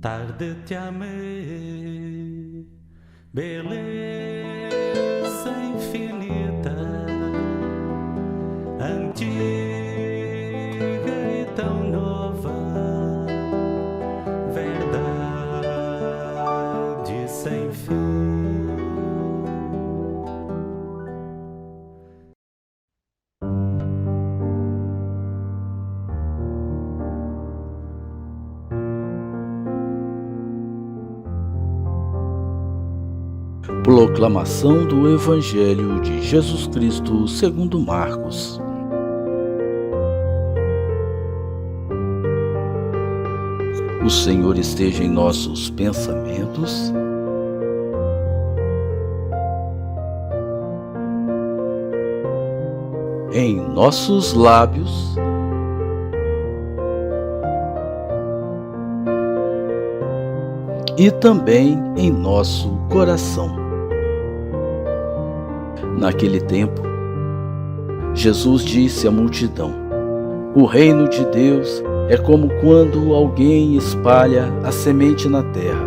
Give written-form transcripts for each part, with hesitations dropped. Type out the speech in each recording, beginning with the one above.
Tarde te amei, beleza infinita, antiga e tão nova, verdade sem fim. Proclamação do Evangelho de Jesus Cristo segundo Marcos. O Senhor esteja em nossos pensamentos, em nossos lábios e também em nosso coração. Naquele tempo, Jesus disse à multidão: o reino de Deus é como quando alguém espalha a semente na terra.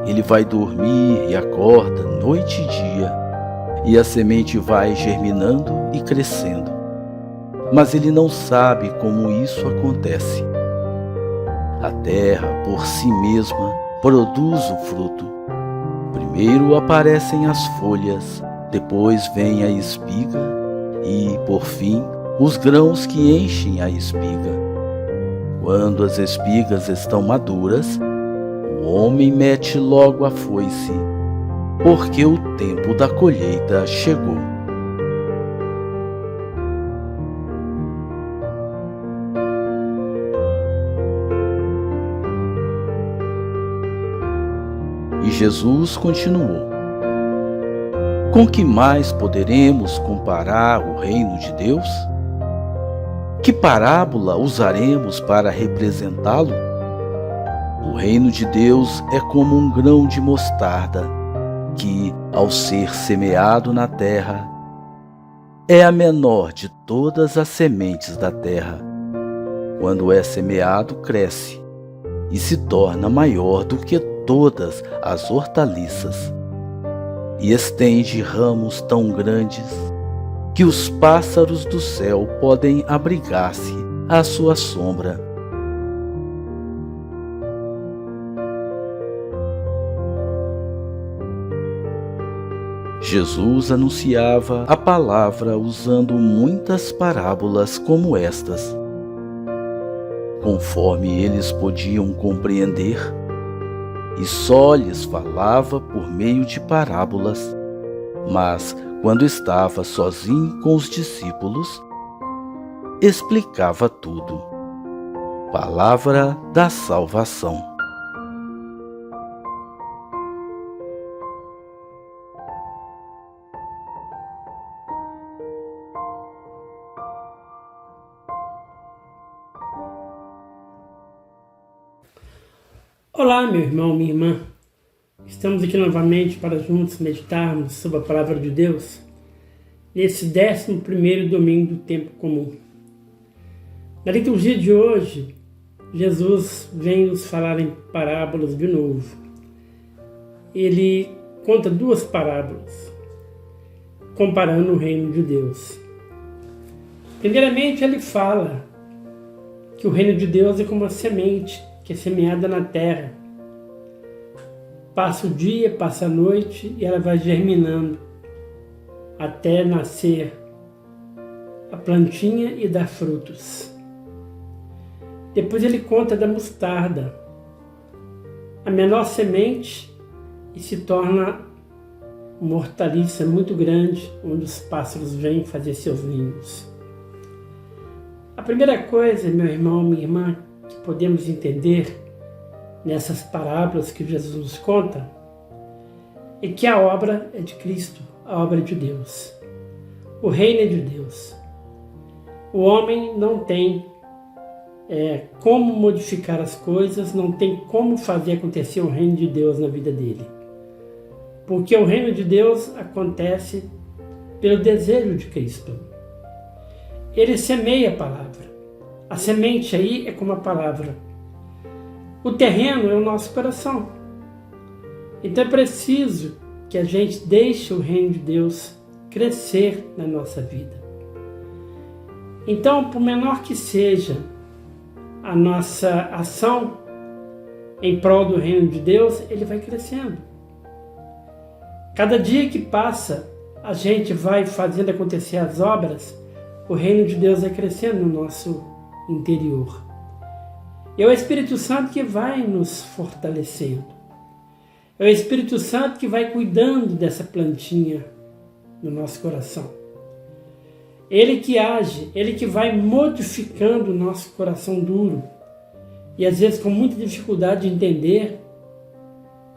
Ele vai dormir e acorda noite e dia, e a semente vai germinando e crescendo. Mas ele não sabe como isso acontece. A terra, por si mesma, produz o fruto. Primeiro aparecem as folhas, depois vem a espiga e, por fim, os grãos que enchem a espiga. Quando as espigas estão maduras, o homem mete logo a foice, porque o tempo da colheita chegou. E Jesus continuou: com que mais poderemos comparar o reino de Deus? Que parábola usaremos para representá-lo? O reino de Deus é como um grão de mostarda, que, ao ser semeado na terra, é a menor de todas as sementes da terra. Quando é semeado, cresce e se torna maior do que todas as hortaliças, e estende ramos tão grandes que os pássaros do céu podem abrigar-se à sua sombra. Jesus anunciava a palavra usando muitas parábolas como estas. Conforme eles podiam compreender, e só lhes falava por meio de parábolas, mas quando estava sozinho com os discípulos, explicava tudo. Palavra da salvação. Olá, meu irmão, minha irmã. Estamos aqui novamente para juntos meditarmos sobre a Palavra de Deus nesse 11º domingo do tempo comum. Na liturgia de hoje, Jesus vem nos falar em parábolas de novo. Ele conta 2 parábolas, comparando o reino de Deus. Primeiramente, ele fala que o reino de Deus é como uma semente que é semeada na terra. Passa o dia, passa a noite e ela vai germinando até nascer a plantinha e dar frutos. Depois ele conta da mostarda, a menor semente, e se torna uma hortaliça muito grande, onde os pássaros vêm fazer seus ninhos. A primeira coisa, meu irmão, minha irmã, que podemos entender nessas parábolas que Jesus nos conta é que a obra é de Cristo, a obra é de Deus. O reino é de Deus. O homem não tem como modificar as coisas, não tem como fazer acontecer o reino de Deus na vida dele. Porque o reino de Deus acontece pelo desejo de Cristo. Ele semeia a palavra. A semente aí é como a palavra. O terreno é o nosso coração. Então é preciso que a gente deixe o reino de Deus crescer na nossa vida. Então, por menor que seja a nossa ação em prol do reino de Deus, ele vai crescendo. Cada dia que passa, a gente vai fazendo acontecer as obras, o reino de Deus vai crescendo no nosso interior. É o Espírito Santo que vai nos fortalecendo. É o Espírito Santo que vai cuidando dessa plantinha no nosso coração. Ele que age, ele que vai modificando o nosso coração duro e às vezes com muita dificuldade de entender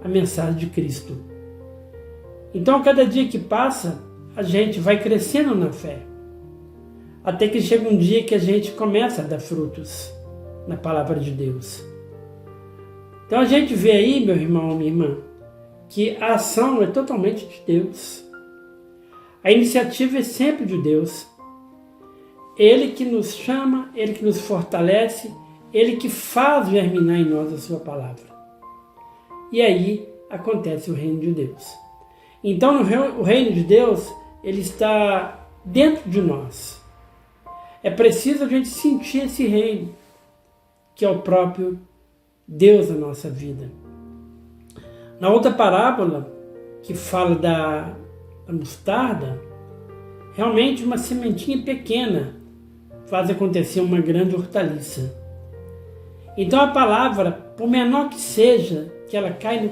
a mensagem de Cristo. Então, a cada dia que passa, a gente vai crescendo na fé, até que chega um dia que a gente começa a dar frutos na palavra de Deus. Então a gente vê aí, meu irmão, minha irmã, que a ação é totalmente de Deus. A iniciativa é sempre de Deus. Ele que nos chama, Ele que nos fortalece, Ele que faz germinar em nós a sua palavra. E aí acontece o reino de Deus. Então o reino de Deus, ele está dentro de nós. É preciso a gente sentir esse reino, que é o próprio Deus na nossa vida. Na outra parábola, que fala da mostarda, realmente uma sementinha pequena faz acontecer uma grande hortaliça. Então a palavra, por menor que seja, que ela cai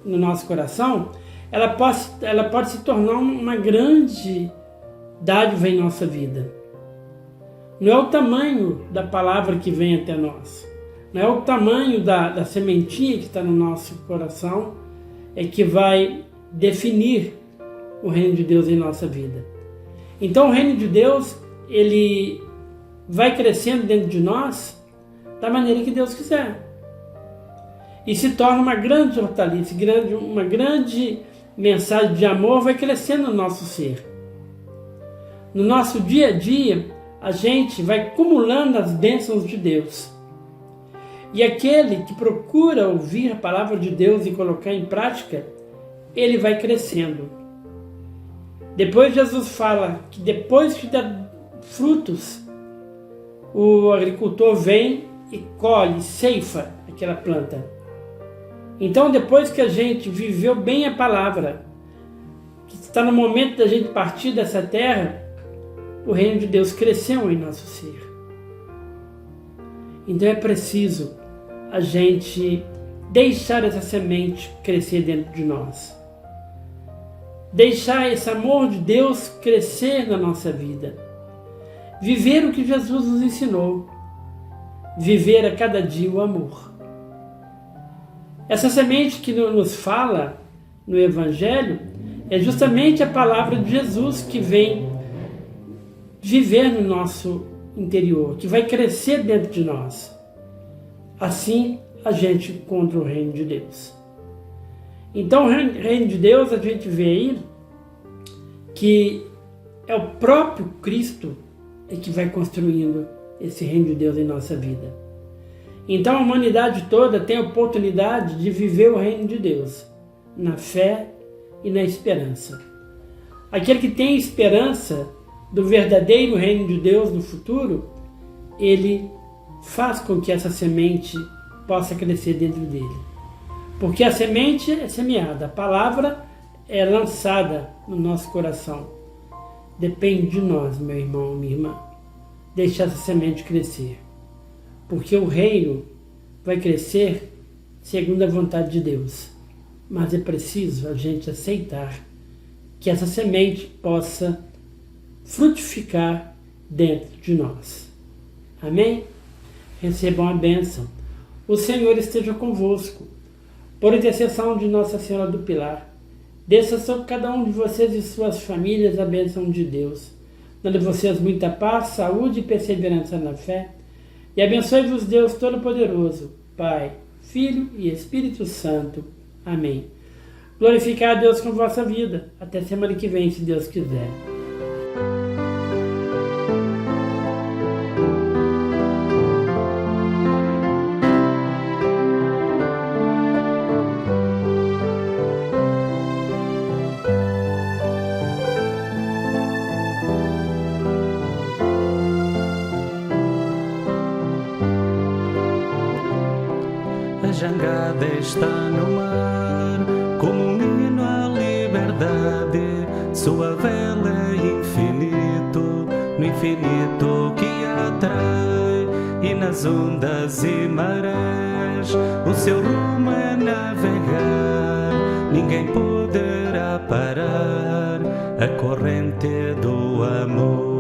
no nosso coração, ela pode se tornar uma grande dádiva em nossa vida. Não é o tamanho da palavra que vem até nós, não é o tamanho da sementinha que está no nosso coração, é que vai definir o reino de Deus em nossa vida. Então o reino de Deus, ele vai crescendo dentro de nós da maneira que Deus quiser. E se torna uma grande hortaliça, uma grande mensagem de amor vai crescendo no nosso ser. No nosso dia a dia, a gente vai acumulando as bênçãos de Deus. E aquele que procura ouvir a palavra de Deus e colocar em prática, ele vai crescendo. Depois Jesus fala que depois que dá frutos, o agricultor vem e colhe, ceifa aquela planta. Então, depois que a gente viveu bem a palavra, que está no momento da gente partir dessa terra, o reino de Deus cresceu em nosso ser. Então é preciso a gente deixar essa semente crescer dentro de nós. Deixar esse amor de Deus crescer na nossa vida. Viver o que Jesus nos ensinou. Viver a cada dia o amor. Essa semente que nos fala no Evangelho é justamente a palavra de Jesus que vem viver no nosso interior, que vai crescer dentro de nós. Assim a gente encontra o reino de Deus. Então o reino de Deus a gente vê aí que é o próprio Cristo que vai construindo esse reino de Deus em nossa vida. Então a humanidade toda tem a oportunidade de viver o reino de Deus, na fé e na esperança. Aquele que tem esperança do verdadeiro reino de Deus no futuro, ele faz com que essa semente possa crescer dentro dele. Porque a semente é semeada, a palavra é lançada no nosso coração. Depende de nós, meu irmão, minha irmã, deixar essa semente crescer. Porque o reino vai crescer segundo a vontade de Deus. Mas é preciso a gente aceitar que essa semente possa frutificar dentro de nós. Amém? Recebam a bênção. O Senhor esteja convosco. Por intercessão de Nossa Senhora do Pilar, desça sobre cada um de vocês e suas famílias a bênção de Deus. Dando vocês muita paz, saúde e perseverança na fé. E abençoe-vos Deus Todo-Poderoso, Pai, Filho e Espírito Santo. Amém. Glorificar a Deus com vossa vida. Até semana que vem, se Deus quiser. jangada está no mar, como um hino à liberdade, sua vela é infinito, no infinito que atrai, e nas ondas e marés, o seu rumo é navegar, ninguém poderá parar a corrente do amor.